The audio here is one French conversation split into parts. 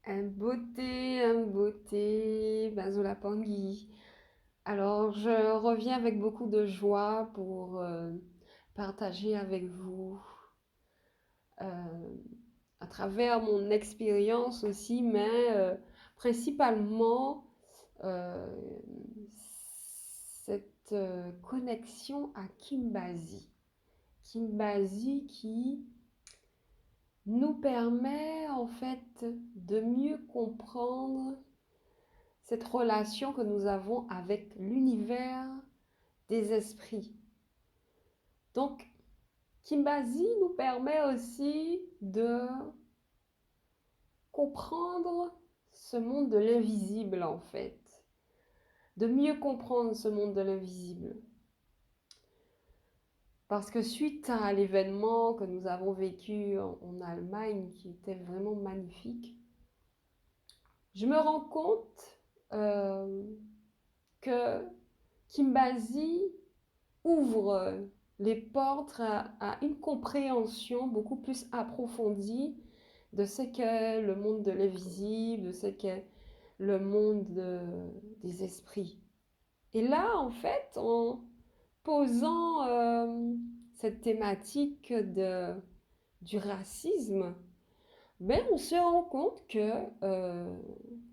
Un beauté, Bazola Pangui. Alors, je reviens avec beaucoup de joie pour partager avec vous euh, à travers mon expérience aussi, mais principalement euh, cette connexion à Kimbazi. Kimbazi qui nous permet en fait de mieux comprendre cette relation que nous avons avec l'univers des esprits. Donc, Kimbazi nous permet aussi de comprendre ce monde de l'invisible, en fait, de mieux comprendre ce monde de l'invisible. Parce que suite à l'événement que nous avons vécu en Allemagne, qui était vraiment magnifique, je me rends compte euh, que Kimbazi ouvre les portes à une compréhension beaucoup plus approfondie de ce qu'est le monde de l'invisible, de ce qu'est le monde des esprits. Et là, en fait, en posant cette thématique du racisme, ben, on se rend compte que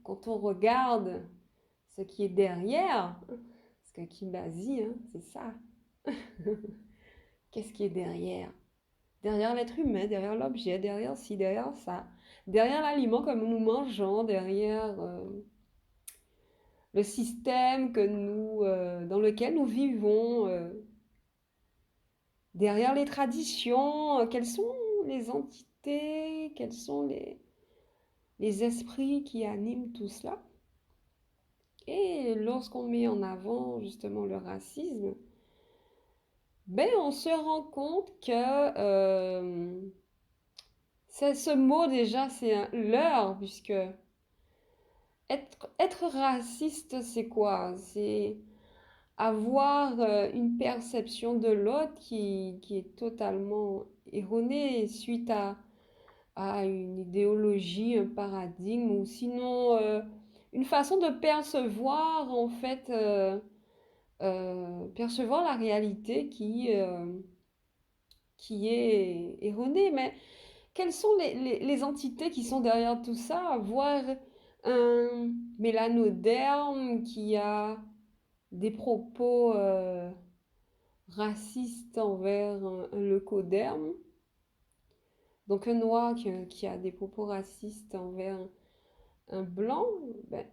quand on regarde ce qui est derrière, parce que Kimbazi, hein, c'est ça, qu'est-ce qui est derrière? Derrière l'être humain, derrière l'objet, derrière ci, derrière ça, derrière l'aliment que nous mangeons, derrière le système dans lequel nous vivons, derrière les traditions, quelles sont les entités, quels sont les esprits qui animent tout cela. Et lorsqu'on met en avant justement le racisme, ben on se rend compte que ce mot déjà c'est un leurre, puisque être raciste c'est quoi? C'est avoir une perception de l'autre qui est totalement erronée suite à une idéologie, un paradigme, ou sinon une façon de percevoir en fait, percevoir la réalité qui est erronée. Mais quelles sont les entités qui sont derrière tout ça? Voir un mélanoderme qui a des propos racistes envers un leucoderme, donc un noir qui a des propos racistes envers un blanc, ben,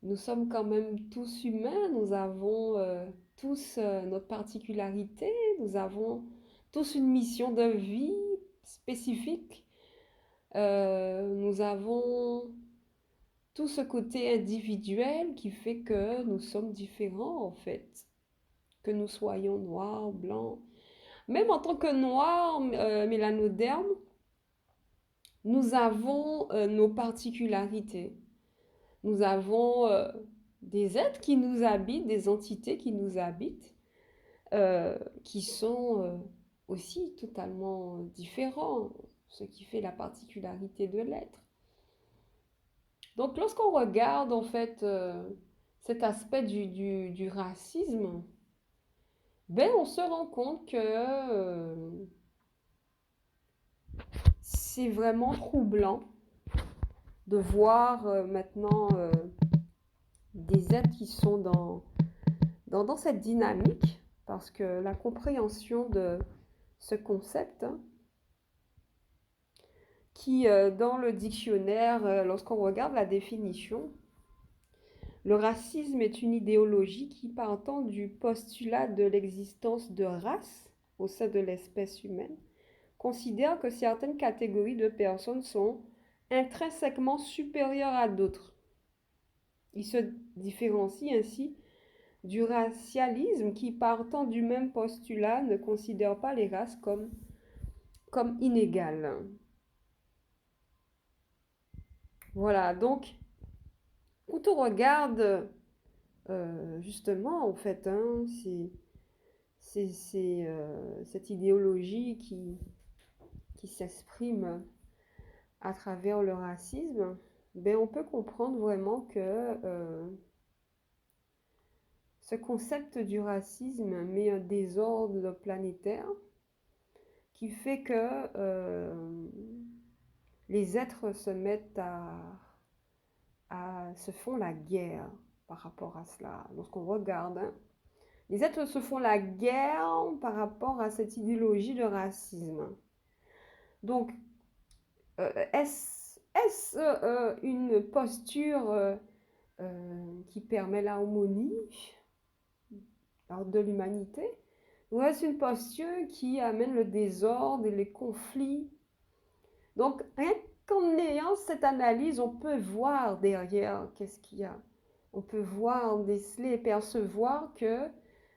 nous sommes quand même tous humains, nous avons tous notre particularité, nous avons tous une mission de vie spécifique. Nous avons tout ce côté individuel qui fait que nous sommes différents en fait, que nous soyons noirs, blancs. Même en tant que noirs, mélanodermes, nous avons nos particularités. Nous avons des êtres qui nous habitent, des entités qui nous habitent, qui sont aussi totalement différents, ce qui fait la particularité de l'être. Donc lorsqu'on regarde en fait cet aspect du racisme, ben on se rend compte que c'est vraiment troublant de voir maintenant des êtres qui sont dans cette dynamique, parce que la compréhension de ce concept, hein, qui dans le dictionnaire, lorsqu'on regarde la définition, le racisme est une idéologie qui, partant du postulat de l'existence de races au sein de l'espèce humaine, considère que certaines catégories de personnes sont intrinsèquement supérieures à d'autres. Il se différencie ainsi du racialisme qui, partant du même postulat, ne considère pas les races comme inégales. Voilà, donc quand on regarde justement, en fait, hein, c'est cette idéologie qui s'exprime à travers le racisme, ben, on peut comprendre vraiment que ce concept du racisme met un désordre planétaire qui fait que les êtres se mettent se font la guerre par rapport à cela. Lorsqu'on regarde, hein, les êtres se font la guerre par rapport à cette idéologie de racisme. Donc, est-ce une posture qui permet l'harmonie de l'humanité? Ou est-ce une posture qui amène le désordre et les conflits? Donc, rien qu'en ayant cette analyse, on peut voir derrière qu'est-ce qu'il y a. On peut voir, déceler et percevoir que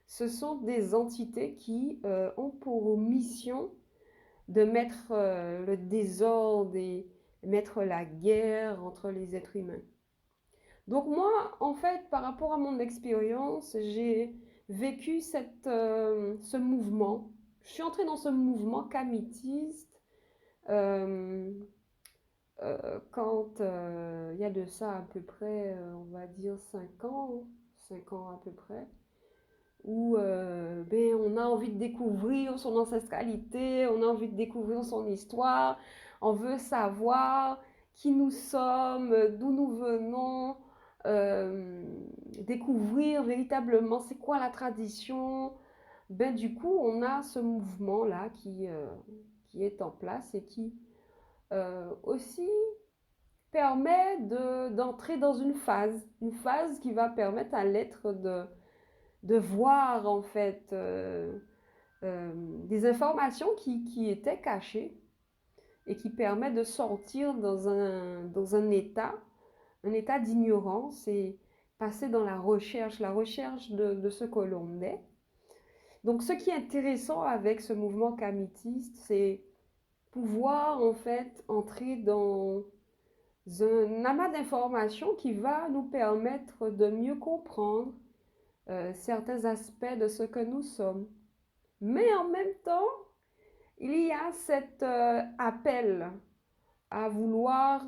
ce sont des entités qui ont pour mission de mettre le désordre et mettre la guerre entre les êtres humains. Donc moi, en fait, par rapport à mon expérience, j'ai vécu ce mouvement. Je suis entrée dans ce mouvement kamitiste quand il y a de ça à peu près, on va dire 5 ans à peu près, où ben, on a envie de découvrir son ancestralité, on a envie de découvrir son histoire, on veut savoir qui nous sommes, d'où nous venons, euh, découvrir véritablement c'est quoi la tradition. Ben, du coup, on a ce mouvement-là qui est en place et qui aussi permet d'entrer dans une phase qui va permettre à l'être de voir en fait des informations qui étaient cachées et qui permet de sortir dans un état d'ignorance et passer dans la recherche de ce que l'on est. Donc ce qui est intéressant avec ce mouvement kamitiste, c'est pouvoir en fait entrer dans un amas d'informations qui va nous permettre de mieux comprendre certains aspects de ce que nous sommes. Mais en même temps, il y a cet appel à vouloir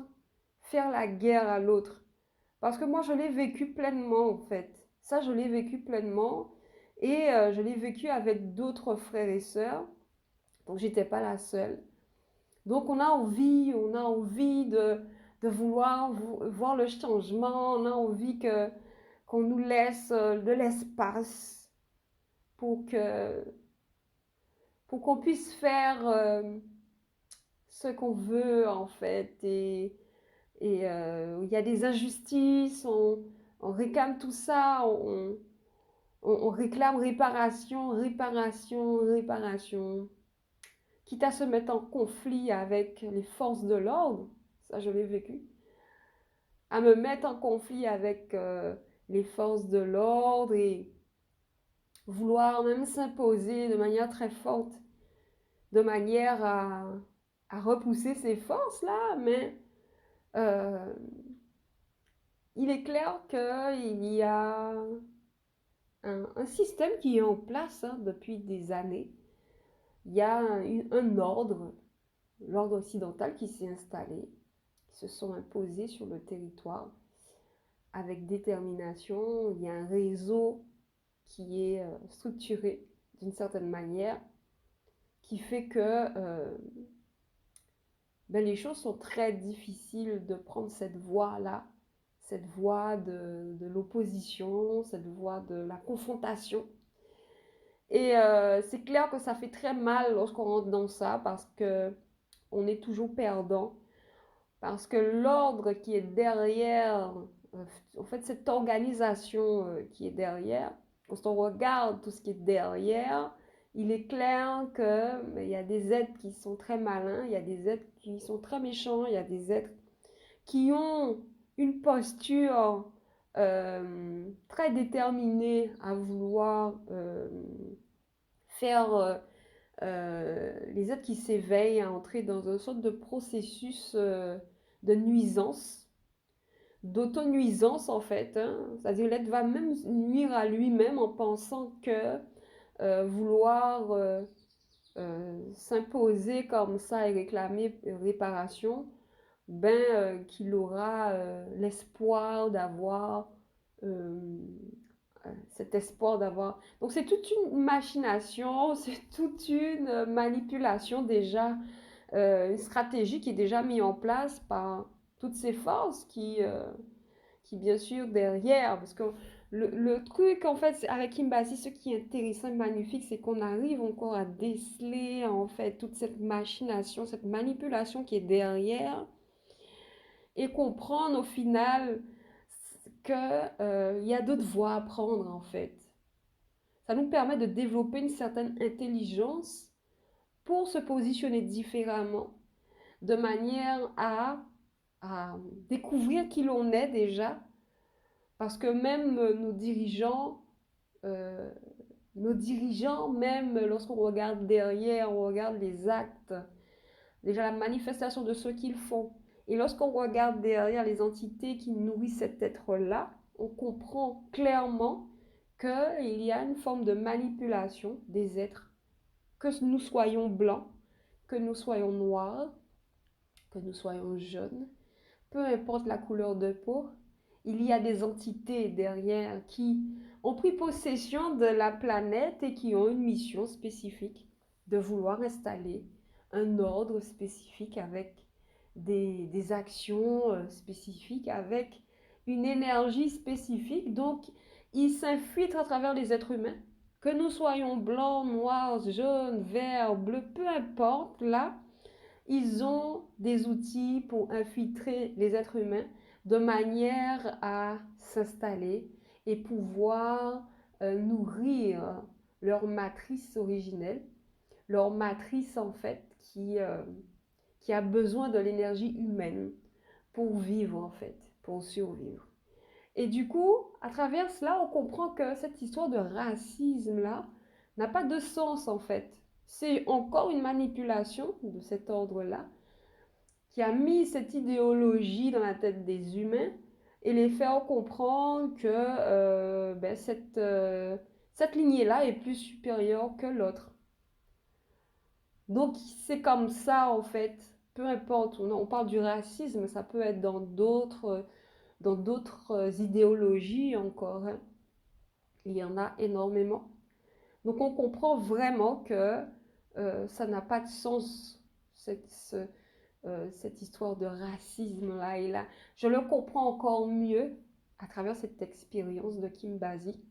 faire la guerre à l'autre. Parce que moi, je l'ai vécu pleinement, en fait. Ça, je l'ai vécu pleinement. Et je l'ai vécu avec d'autres frères et sœurs. Donc, j'étais pas la seule. Donc, on a envie de vouloir voir le changement. On a envie qu'on nous laisse de l'espace pour pour qu'on puisse faire ce qu'on veut, en fait. Et il y a des injustices, on réclame tout ça, on réclame réparation, réparation, réparation. Quitte à se mettre en conflit avec les forces de l'ordre, ça je l'ai vécu, à me mettre en conflit avec les forces de l'ordre et vouloir même s'imposer de manière très forte, de manière à repousser ces forces-là, mais euh, il est clair qu'il y a un système qui est en place hein, depuis des années. Il y a un ordre, l'ordre occidental qui s'est installé, qui se sont imposés sur le territoire avec détermination. Il y a un réseau qui est structuré d'une certaine manière, qui fait que ben, les choses sont très difficiles de prendre cette voie-là, cette voie de l'opposition, cette voie de la confrontation. Et c'est clair que ça fait très mal lorsqu'on rentre dans ça parce que on est toujours perdant. Parce que l'ordre qui est derrière, en fait, cette organisation qui est derrière, quand on regarde tout ce qui est derrière, il est clair qu'il y a des êtres qui sont très malins, il y a des êtres qui sont très méchants, il y a des êtres qui ont une posture très déterminée à vouloir faire les êtres qui s'éveillent à entrer dans une sorte de processus de nuisance, d'auto-nuisance en fait. Hein. C'est-à-dire l'être va même nuire à lui-même en pensant que vouloir s'imposer comme ça et réclamer réparation qu'il aura l'espoir d'avoir euh, cet espoir d'avoir. Donc c'est toute une machination, c'est toute une manipulation déjà, une stratégie qui est déjà mise en place par toutes ces forces qui bien sûr derrière, parce que le truc en fait avec Kimbasi, ce qui est intéressant et magnifique, c'est qu'on arrive encore à déceler en fait toute cette machination, cette manipulation qui est derrière et comprendre au final que il y a d'autres voies à prendre en fait. Ça nous permet de développer une certaine intelligence pour se positionner différemment, de manière à découvrir qui l'on est déjà, parce que même euh, nos dirigeants, même lorsqu'on regarde derrière, on regarde les actes, déjà la manifestation de ce qu'ils font. Et lorsqu'on regarde derrière les entités qui nourrissent cet être-là, on comprend clairement qu'il y a une forme de manipulation des êtres, que nous soyons blancs, que nous soyons noirs, que nous soyons jaunes, peu importe la couleur de peau, il y a des entités derrière qui ont pris possession de la planète et qui ont une mission spécifique de vouloir installer un ordre spécifique avec des actions spécifiques, avec une énergie spécifique. Donc, ils s'infiltrent à travers les êtres humains. Que nous soyons blancs, noirs, jaunes, verts, bleus, peu importe, là, ils ont des outils pour infiltrer les êtres humains de manière à s'installer et pouvoir nourrir leur matrice originelle, leur matrice en fait qui a besoin de l'énergie humaine pour vivre en fait, pour survivre. Et du coup, à travers cela, on comprend que cette histoire de racisme-là n'a pas de sens en fait. C'est encore une manipulation de cet ordre-là qui a mis cette idéologie dans la tête des humains et les faire comprendre que cette lignée-là est plus supérieure que l'autre. Donc c'est comme ça en fait, peu importe, on parle du racisme, ça peut être dans d'autres idéologies encore, hein. Il y en a énormément. Donc on comprend vraiment que ça n'a pas de sens, cette histoire de racisme-là. Et là, je le comprends encore mieux à travers cette expérience de Kim Basi.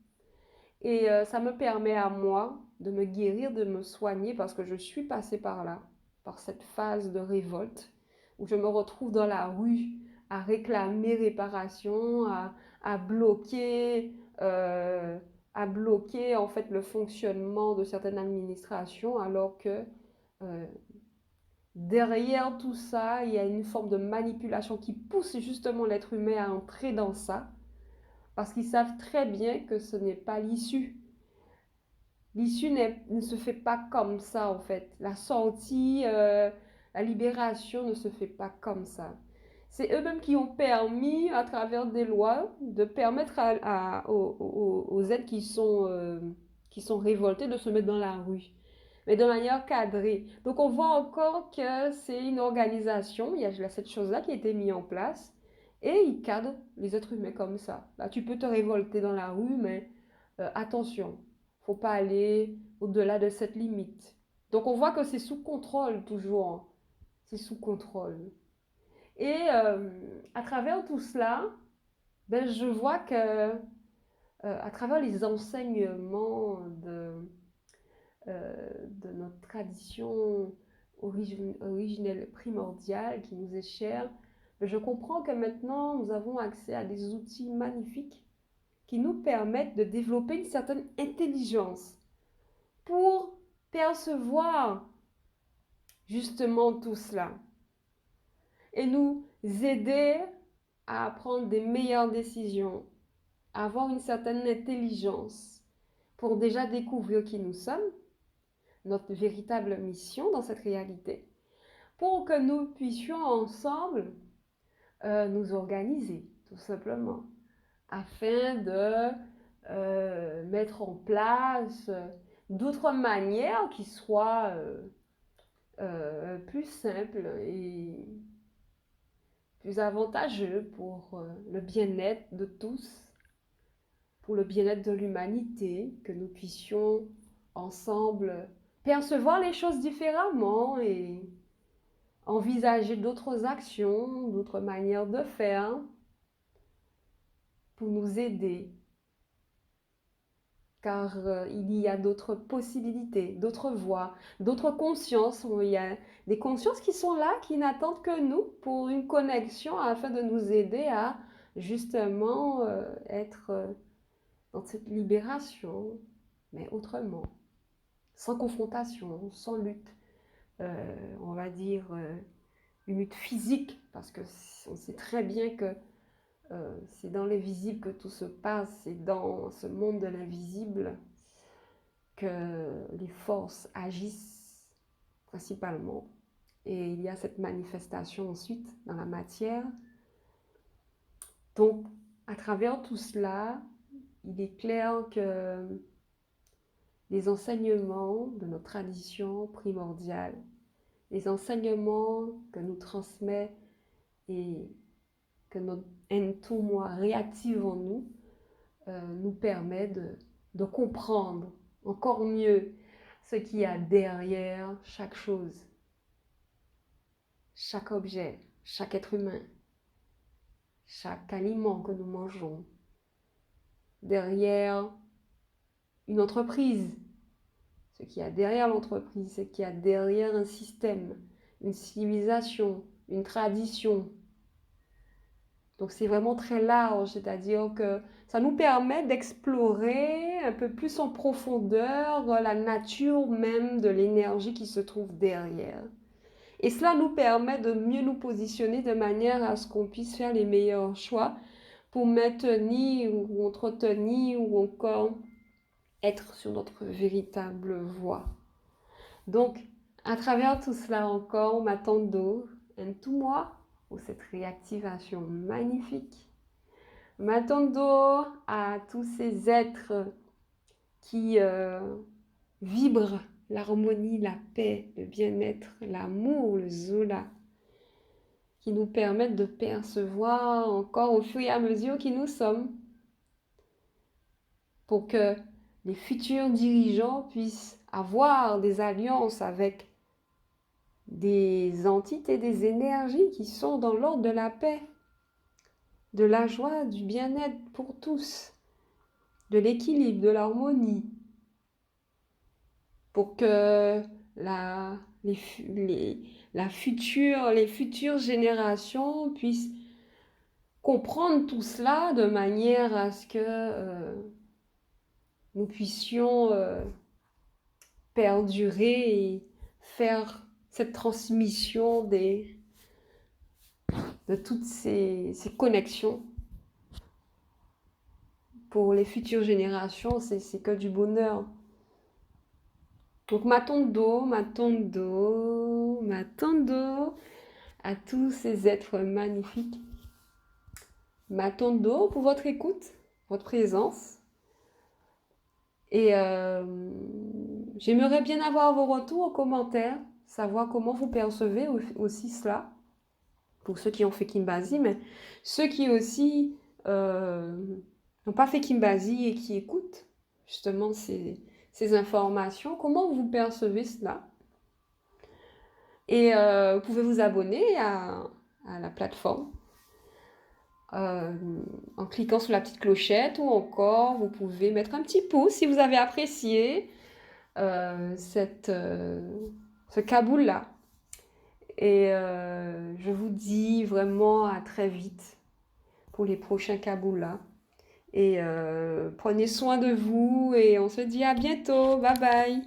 Et ça me permet à moi de me guérir, de me soigner, parce que je suis passée par là, par cette phase de révolte, où je me retrouve dans la rue à réclamer réparation, à bloquer, euh, à bloquer en fait le fonctionnement de certaines administrations, alors que euh, derrière tout ça, il y a une forme de manipulation qui pousse justement l'être humain à entrer dans ça, parce qu'ils savent très bien que ce n'est pas l'issue. L'issue ne se fait pas comme ça, en fait. La sortie, la libération ne se fait pas comme ça. C'est eux-mêmes qui ont permis, à travers des lois, de permettre aux aides qui sont révoltés de se mettre dans la rue, mais de manière cadrée. Donc on voit encore que c'est une organisation, il y a cette chose-là qui a été mise en place, et ils cadrent les êtres humains comme ça. Là, tu peux te révolter dans la rue, mais attention, faut pas aller au-delà de cette limite. Donc on voit que c'est sous contrôle toujours, hein. C'est sous contrôle. Et à travers tout cela, ben, je vois que à travers les enseignements de notre tradition originelle primordiale qui nous est chère, ben, je comprends que maintenant nous avons accès à des outils magnifiques qui nous permettent de développer une certaine intelligence pour percevoir justement tout cela et nous aider à prendre des meilleures décisions, à avoir une certaine intelligence pour déjà découvrir qui nous sommes, notre véritable mission dans cette réalité, pour que nous puissions ensemble nous organiser, tout simplement, afin de mettre en place d'autres manières qui soient plus simples plus avantageux pour le bien-être de tous, pour le bien-être de l'humanité, que nous puissions ensemble percevoir les choses différemment et envisager d'autres actions, d'autres manières de faire pour nous aider. Car il y a d'autres possibilités, d'autres voies, d'autres consciences. Il y a des consciences qui sont là, qui n'attendent que nous pour une connexion afin de nous aider à justement être dans cette libération, mais autrement, sans confrontation, sans lutte. On va dire une lutte physique, parce que on sait très bien que c'est dans l'invisible que tout se passe, c'est dans ce monde de l'invisible que les forces agissent principalement. Et il y a cette manifestation ensuite dans la matière. Donc, à travers tout cela, il est clair que les enseignements de notre tradition primordiale, les enseignements que nous transmet et que notre Ntoumoi réactive en nous, nous permet de comprendre encore mieux ce qu'il y a derrière chaque chose, chaque objet, chaque être humain, chaque aliment que nous mangeons, derrière une entreprise, ce qu'il y a derrière l'entreprise, ce qu'il y a derrière un système, une civilisation, une tradition. Donc c'est vraiment très large, c'est-à-dire que ça nous permet d'explorer un peu plus en profondeur la nature même de l'énergie qui se trouve derrière. Et cela nous permet de mieux nous positionner de manière à ce qu'on puisse faire les meilleurs choix pour maintenir ou entretenir ou encore être sur notre véritable voie. Donc, à travers tout cela encore, m'attendons Ntoumoi pour cette réactivation magnifique. M'attendons à tous ces êtres qui vibrent l'harmonie, la paix, le bien-être, l'amour, le Zola, qui nous permettent de percevoir encore au fur et à mesure qui nous sommes, pour que les futurs dirigeants puissent avoir des alliances avec des entités, des énergies qui sont dans l'ordre de la paix, de la joie, du bien-être pour tous, de l'équilibre, de l'harmonie, pour que les futures générations puissent comprendre tout cela de manière à ce que nous puissions perdurer et faire cette transmission de toutes ces connexions. Pour les futures générations, c'est que du bonheur. Donc m'attendons à tous ces êtres magnifiques. M'attendons pour votre écoute, votre présence. Et j'aimerais bien avoir vos retours en commentaire, savoir comment vous percevez aussi cela, pour ceux qui ont fait Kimbasi, mais ceux qui aussi n'ont pas fait Kimbasi et qui écoutent justement ces informations, comment vous percevez cela? Et vous pouvez vous abonner à la plateforme en cliquant sur la petite clochette, ou encore vous pouvez mettre un petit pouce si vous avez apprécié ce Kaboul-là. Et je vous dis vraiment à très vite pour les prochains Kaboul-là. Et prenez soin de vous et on se dit à bientôt. Bye bye.